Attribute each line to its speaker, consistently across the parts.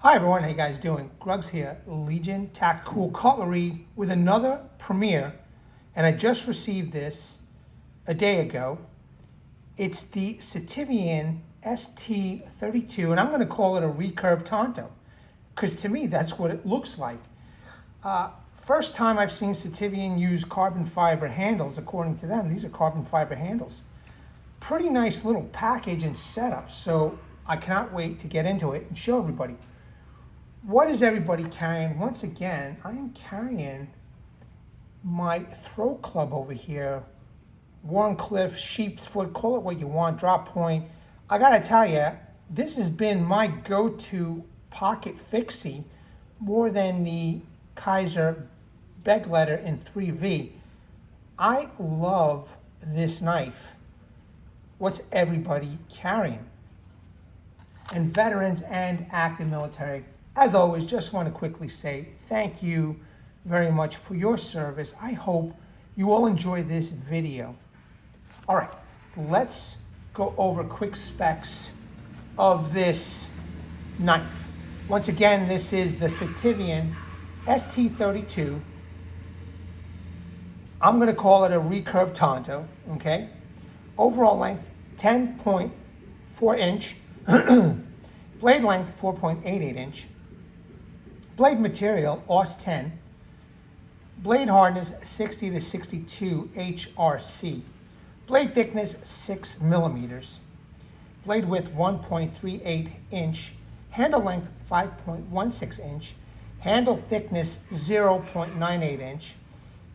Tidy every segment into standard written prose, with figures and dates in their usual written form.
Speaker 1: Hi everyone, how you guys doing? Grugs here, Legion Tactical Cutlery with another premiere, and I just received this a day ago. It's the Sitivien ST32, and I'm going to call it a Recurve Tanto, because to me that's what it looks like. First time I've seen Sitivien use carbon fiber handles. According to them, these are carbon fiber handles. Pretty nice little package and setup, so I cannot wait to get into it and show everybody. What is everybody carrying? Once again, I am carrying my throw club over here. Warncliffe, sheep's foot, call it what you want, drop point. I gotta tell you, this has been my go-to pocket fixie more than the Kaiser Begleiter in 3V. I love this knife. What's everybody carrying? And veterans and active military, as always, just want to quickly say thank you very much for your service. I hope you all enjoy this video. All right, let's go over quick specs of this knife. Once again, this is the Sitivien ST32. I'm going to call it a Recurve Tanto, okay? Overall length, 10.4 inch. Blade length, 4.88 inch. Blade material, AUS10. Blade hardness, 60 to 62 HRC. Blade thickness, 6 millimeters. Blade width, 1.38 inch. Handle length, 5.16 inch. Handle thickness, 0.98 inch.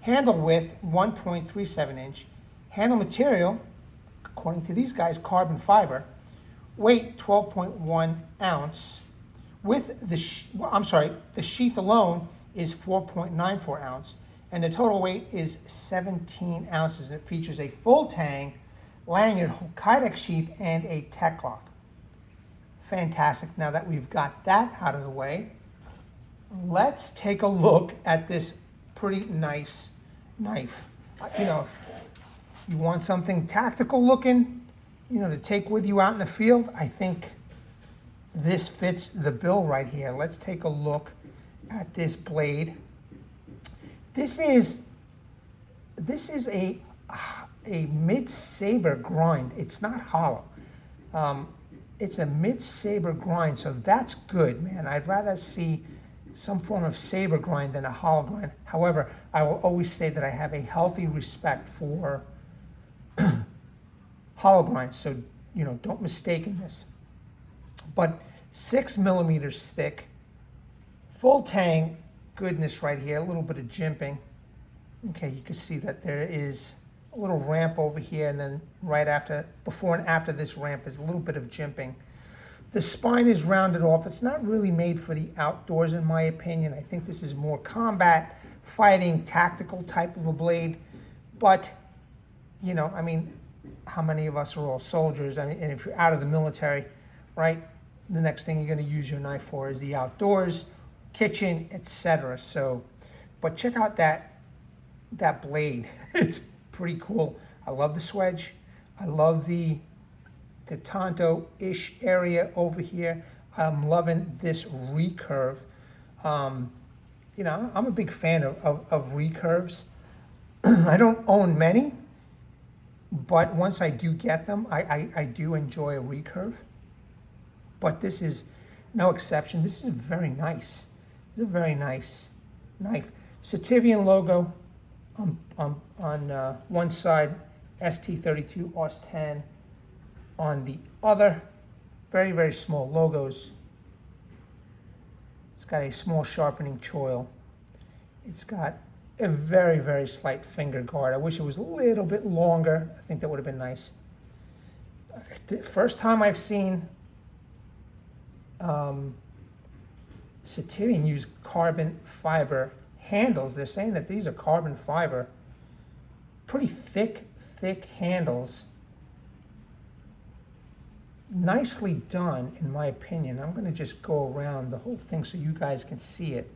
Speaker 1: Handle width, 1.37 inch. Handle material, according to these guys, carbon fiber. Weight, 12.1 ounce. With the sheath alone is 4.94 ounce, and the total weight is 17 ounces. And it features a full Tang, lanyard, Kydex sheath, and a tech lock. Fantastic. Now that we've got that out of the way, let's take a look at this pretty nice knife. You know, if you want something tactical looking, you know, to take with you out in the field, I think this fits the bill right here. Let's take a look at this blade. This is a mid-saber grind. It's not hollow. It's a mid-saber grind, so that's good, man. I'd rather see some form of saber grind than a hollow grind. However, I will always say that I have a healthy respect for hollow grinds, so you know, don't mistake this. But 6 millimeters thick, full Tang goodness right here, a little bit of jimping. Okay, you can see that there is a little ramp over here, and then right after, before and after this ramp is a little bit of jimping. The spine is rounded off. It's not really made for the outdoors, in my opinion. I think this is more combat, fighting, tactical type of a blade. But, you know, I mean, how many of us are all soldiers? I mean, and if you're out of the military, right, the next thing you're going to use your knife for is the outdoors, kitchen, etc. So, but check out that blade. It's pretty cool. I love the swedge. I love the Tanto-ish area over here. I'm loving this recurve. You know, I'm a big fan of recurves. I don't own many, but once I do get them, I do enjoy a recurve. But this is no exception. This is very nice. This is a very nice knife. Sitivien logo on one side, ST32 AUS10 on the other. Very, very small logos. It's got a small sharpening choil. It's got a very, very slight finger guard. I wish it was a little bit longer. I think that would have been nice. The first time I've seen Sitivien use carbon fiber handles. They're saying that these are carbon fiber, pretty thick handles. Nicely done, in my opinion. I'm going to just go around the whole thing so you guys can see it.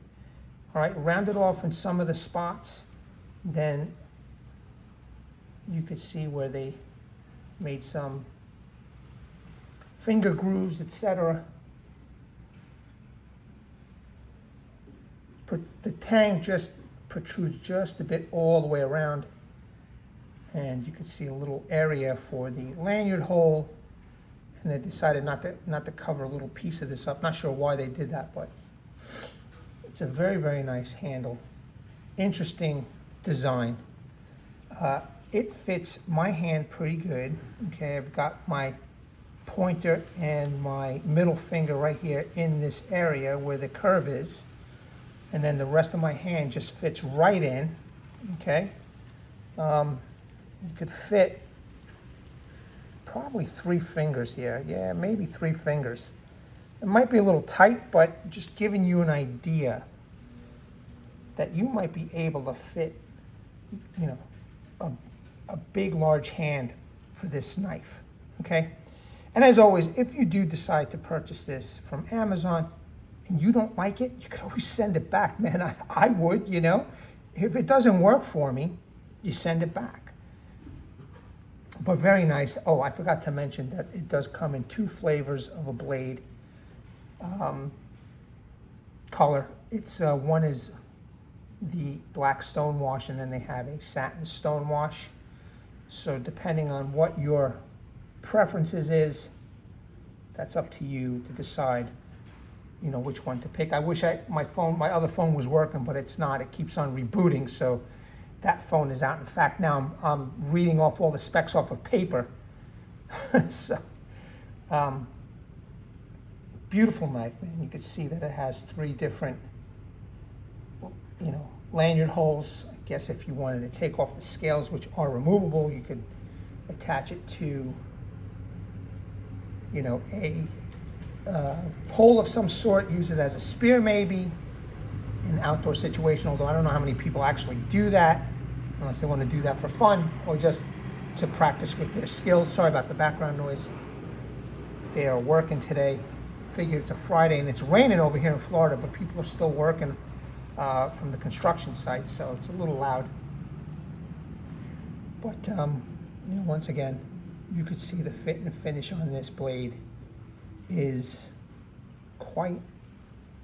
Speaker 1: All right, round it off in some of the spots. Then you could see where they made some finger grooves, etc. the tang just protrudes just a bit all the way around, and you can see a little area for the lanyard hole, and they decided not to cover a little piece of this up. Not sure why they did that, but it's a very, very nice handle. Interesting design. It fits my hand pretty good. Okay, I've got my pointer and my middle finger right here in this area where the curve is, and then the rest of my hand just fits right in. Okay, you could fit probably 3 fingers here. Yeah, maybe 3 fingers. It might be a little tight, but just giving you an idea that you might be able to fit, you know, a big, large hand for this knife, okay? And as always, if you do decide to purchase this from Amazon and you don't like it, you can always send it back, man. I would, you know? If it doesn't work for me, you send it back. But very nice. Oh, I forgot to mention that it does come in 2 flavors of a blade color. It's one is the black stone wash, and then they have a satin stone wash. So depending on what your preferences is, that's up to you to decide, you know, which one to pick. I wish my other phone was working, but it's not. It keeps on rebooting, so that phone is out. In fact, now I'm reading off all the specs off of paper. So, beautiful knife, man. You can see that it has 3 different, you know, lanyard holes. I guess if you wanted to take off the scales, which are removable, you could attach it to, you know, a pole of some sort, use it as a spear maybe in an outdoor situation, although I don't know how many people actually do that, unless they want to do that for fun or just to practice with their skills. Sorry about the background noise. They are working today. Figure it's a Friday and it's raining over here in Florida, but people are still working from the construction site, so it's a little loud. But you know, once again, you could see the fit and finish on this blade is quite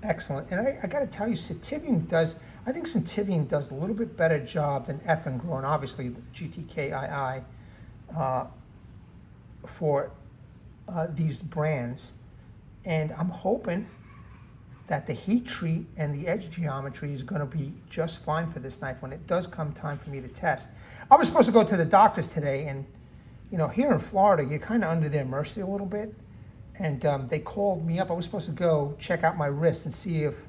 Speaker 1: excellent. And I got to tell you, I think Sitivien does a little bit better job than Effengro, and obviously the GTKII for these brands. And I'm hoping that the heat treat and the edge geometry is going to be just fine for this knife when it does come time for me to test. I was supposed to go to the doctor's today, and you know, here in Florida, you're kind of under their mercy a little bit. And they called me up. I was supposed to go check out my wrist and see if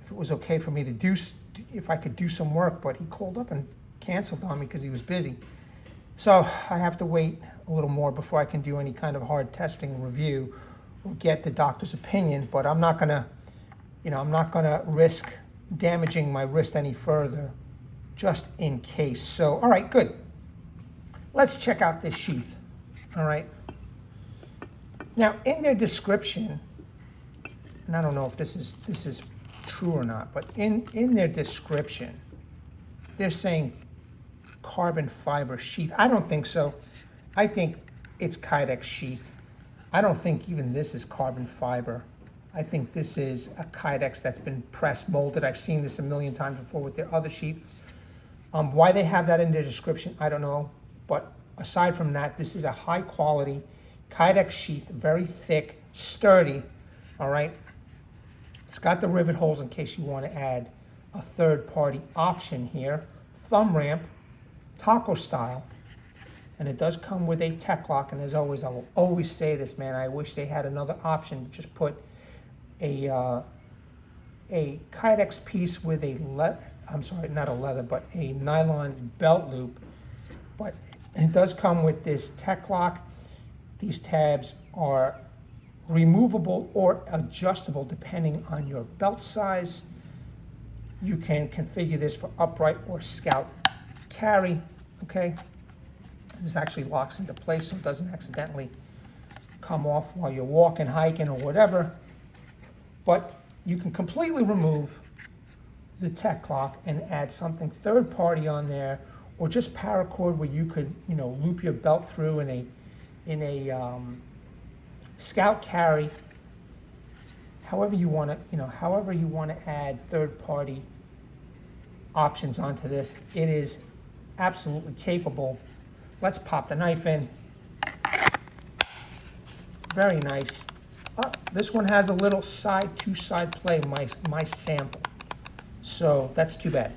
Speaker 1: it was okay for me to do, if I could do some work, but he called up and canceled on me because he was busy. So I have to wait a little more before I can do any kind of hard testing review or get the doctor's opinion, but I'm not gonna, you know, I'm not gonna risk damaging my wrist any further just in case. So, all right, good. Let's check out this sheath, all right? Now, in their description, and I don't know if this is true or not, but in their description, they're saying carbon fiber sheath. I don't think so. I think it's Kydex sheath. I don't think even this is carbon fiber. I think this is a Kydex that's been press molded. I've seen this a million times before with their other sheaths. Why they have that in their description, I don't know. But aside from that, this is a high quality Kydex sheath, very thick, sturdy, all right? It's got the rivet holes in case you want to add a third-party option here. Thumb ramp, taco style, and it does come with a tech lock. And as always, I will always say this, man, I wish they had another option to just put a Kydex piece with a a nylon belt loop. But it does come with this tech lock. These tabs are removable or adjustable depending on your belt size. You can configure this for upright or scout carry, okay? This actually locks into place so it doesn't accidentally come off while you're walking, hiking, or whatever. But you can completely remove the tech lock and add something third party on there, or just paracord where you could, you know, loop your belt through in a scout carry however you want to, however you want to add third-party options onto this, it is absolutely capable. Let's pop the knife in. Very nice. Oh, this one has a little side-to-side play, my sample. So that's too bad,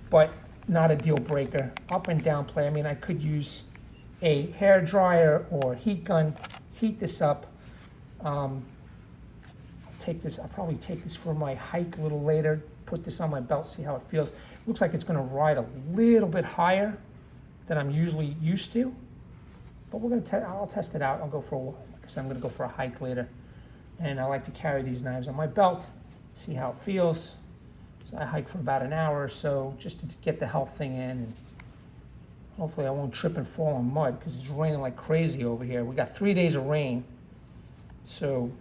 Speaker 1: but not a deal breaker. Up and down play. I mean, I could use a hair dryer or heat gun, heat this up. I'll probably take this for my hike a little later, put this on my belt, see how it feels. Looks like it's gonna ride a little bit higher than I'm usually used to, but I'll test it out. I'll go for, like I said, I'm gonna go for a hike later. And I like to carry these knives on my belt, see how it feels. So I hike for about an hour or so just to get the health thing in. And hopefully I won't trip and fall on mud because it's raining like crazy over here. We got 3 days of rain. So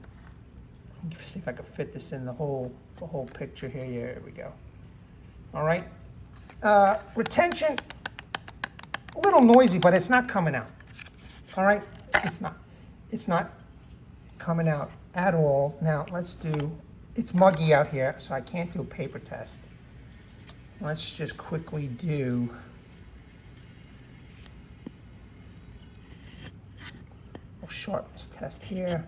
Speaker 1: let me see if I can fit this in the whole picture here. Yeah, there we go. All right. Retention, a little noisy, but it's not coming out. All right. It's not coming out at all. Now it's muggy out here, so I can't do a paper test. Let's just quickly do a sharpness test here.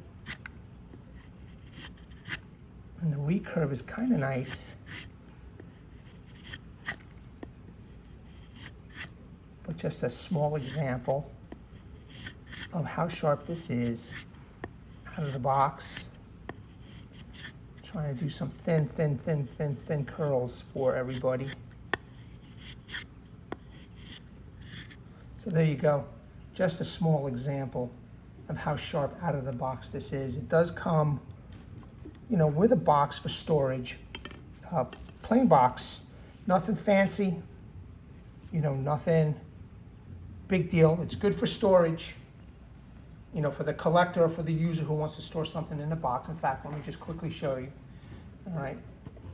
Speaker 1: And the recurve is kind of nice, but just a small example of how sharp this is out of the box. Trying to do some thin curls for everybody. So there you go. Just a small example of how sharp out of the box this is. It does come, with a box for storage. Plain box, nothing fancy, nothing big deal. It's good for storage, for the collector or for the user who wants to store something in a box. In fact, let me just quickly show you. All right,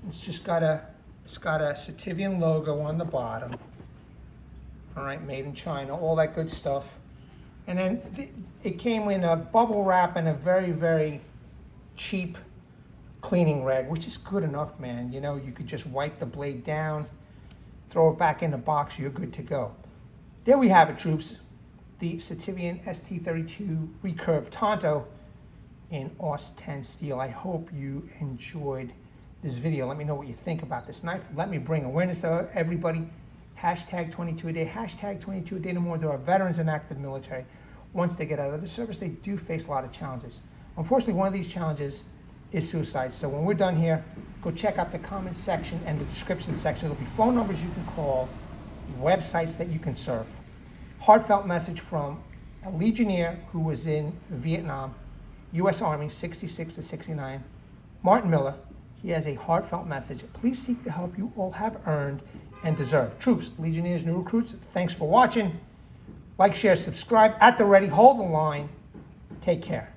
Speaker 1: it's got a Sitivien logo on the bottom. All right, made in China, all that good stuff. And then it came in a bubble wrap and a very, very cheap cleaning rag, which is good enough, man. You could just wipe the blade down, throw it back in the box, you're good to go. There we have it, troops. The Sitivien ST32 Recurve Tanto in AUS10 steel. I hope you enjoyed this video. Let me know what you think about this knife. Let me bring awareness to everybody. Hashtag 22 a day, hashtag 22 a day no more. There are veterans and active military. Once they get out of the service, they do face a lot of challenges. Unfortunately, one of these challenges is suicide. So when we're done here, go check out the comments section and the description section. There'll be phone numbers you can call, websites that you can surf. Heartfelt message from a Legionnaire who was in Vietnam, U.S. Army, 66 to 69, Martin Miller. He has a heartfelt message. Please seek the help you all have earned and deserve. Troops, Legionnaires, new recruits, thanks for watching. Like, share, subscribe. At the ready, hold the line. Take care.